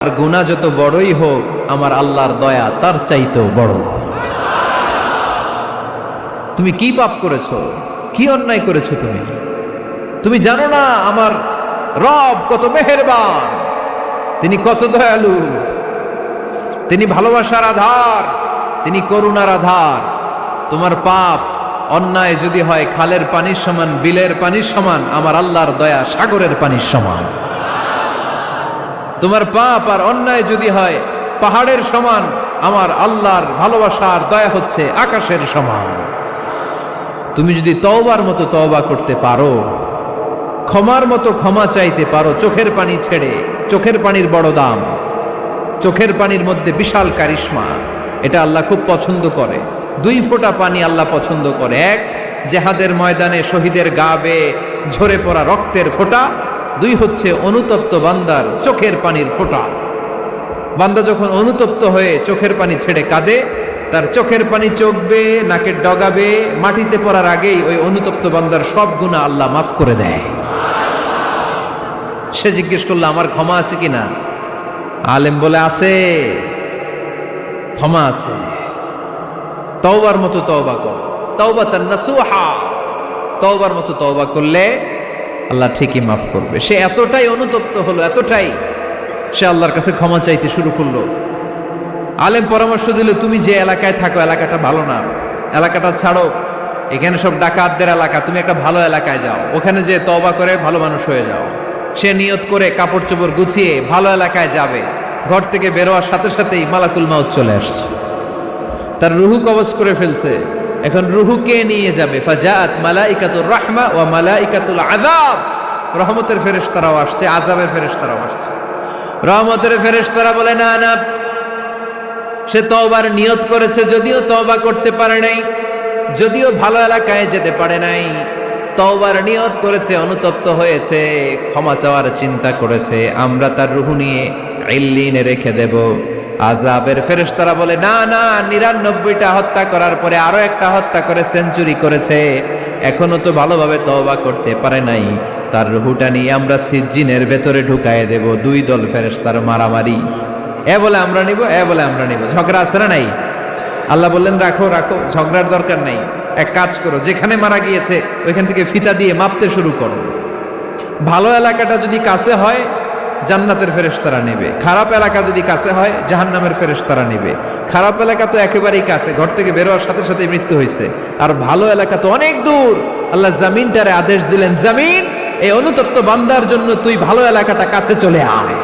আর গুনাহ যত বড়ই হোক আমার আল্লাহর দয়া তার চাইতেও বড়। তুমি কি পাপ করেছো, কি অন্যায় করেছো? তুমি জানো না আমার রব কত মেহেরবান, তিনি কত দয়ালু, তিনি ভালোবাসার আধার, তিনি করুণার আধার। তোমার পাপ অন্যায় যদি হয় খালের পানির সমান, বিলের পানির সমান, আমার আল্লাহর দয়া সাগরের পানির সমান। তোমার পাপ আর অন্যায় যদি হয় পাহাড়ের সমান, আমার আল্লাহর ভালোবাসার দয়া হচ্ছে আকাশের সমান। তুমি যদি তওবার মতো তওবা করতে পারো, ক্ষমার মতো ক্ষমা চাইতে পারো, চোখের পানি ছেড়ে, চোখের পানির বড় দাম, চোখের পানির মধ্যে বিশাল কারিশমা, এটা আল্লাহ খুব পছন্দ করে। 2 ফোঁটা পানি আল্লাহ পছন্দ করে। এক, জেহাদের ময়দানে শহীদের গা বেয়ে ঝরে পড়া রক্তের ফোঁটা। 2 হচ্ছে অনুতপ্ত বান্দার চোখের পানির ফোঁটা। বান্দা যখন অনুতপ্ত হয়ে চোখের পানি ছেড়ে কাঁদে, তার চোখের পানি চোখ বেয়ে নাকের ডগা বেয়ে মাটিতে পড়ার আগেই ওই অনুতপ্ত বান্দার সব গুনাহ আল্লাহ মাফ করে দেয়। সে জিজ্ঞেস করলো আমার ক্ষমা আছে কিনা? আলেম বলে আছে, ক্ষমা আছে। তওবার মতো তওবা কর, তাওবাতান নাসুহা। তওবার মতো তওবা করলে আল্লাহ ঠিকই মাফ করবে। সে এতটাই অনুতপ্ত হলো, এতটাই সে আল্লাহর কাছে ক্ষমা চাইতে শুরু করলো। আলেম পরামর্শ দিল, তুমি যে এলাকায় থাকো এলাকাটা ভালো না, এলাকাটা ছাড়ো, এখানে সব ডাকাতদের এলাকা, তুমি একটা ভালো এলাকায় যাও, ওখানে যে তওবা করে ভালো মানুষ হয়ে যাও। সে নিয়ত করে কাপড় চোপড় গুছিয়ে ভালো এলাকায় যাবে। ঘর থেকে বেরোয়ার সাথে সাথেই মালাকুল মাউত চলে আসছে, তার রুহু কবজ করে ফেলছে। এখন রুহুকে নিয়ে যাবে। ফাজাআত মালাইকাতুর রাহমা ওয়া মালাইকাতুল আযাব। রহমতের ফেরেশতারাও আসছে, আযাবের ফেরেশতারাও আসছে। রহমতের ফেরেশতারা বলে না না, সে তওবার নিয়ত করেছে, যদিও তওবা করতে পারে নাই, যদিও ভালো এলাকায় যেতে পারে নাই, তওবার নিয়ত করেছে, অনুতপ্ত হয়েছে, ক্ষমা চাওয়ার চিন্তা করেছে, আমরা তার রুহু নিয়ে ইল্লিনে রেখে দেব। আযাবের ফেরেশতারা বলে না না, 99টা হত্যা করার পরে আরো একটা হত্যা করে সেঞ্চুরি করেছে, এখনো তো ভালোভাবে তওবা করতে পারে নাই, তার রুহুটা নিয়ে আমরা সিজ্জিনের ভেতরে ঢুকায় দেব। 2 দল ফেরেশতার মারামারি, এ বলে আমরা নিব, এ বলে আমরা নিব। ঝগড়া আছে না নাই? আল্লাহ বললেন রাখো রাখো, ঝগড়ার দরকার নাই। এক কাজ করো, যেখানে মারা গিয়েছে ওইখান থেকে ফিতা দিয়ে মাপতে শুরু করো। ভালো এলাকাটা যদি কাছে হয় জান্নাতের ফেরেশতারা নেবে, খারাপ এলাকা যদি কাছে হয় জাহান্নামের ফেরেশতারা নেবে। খারাপ এলাকা তো একেবারেই কাছে, ঘর থেকে বেরোয়ার সাথে সাথে মৃত্যু হয়েছে। আর ভালো এলাকা তো অনেক দূর। আল্লাহ জামিনটারে আদেশ দিলেন, জামিন এই অনুতপ্ত বান্দার জন্য তুই ভালো এলাকাটা কাছে চলে আয়।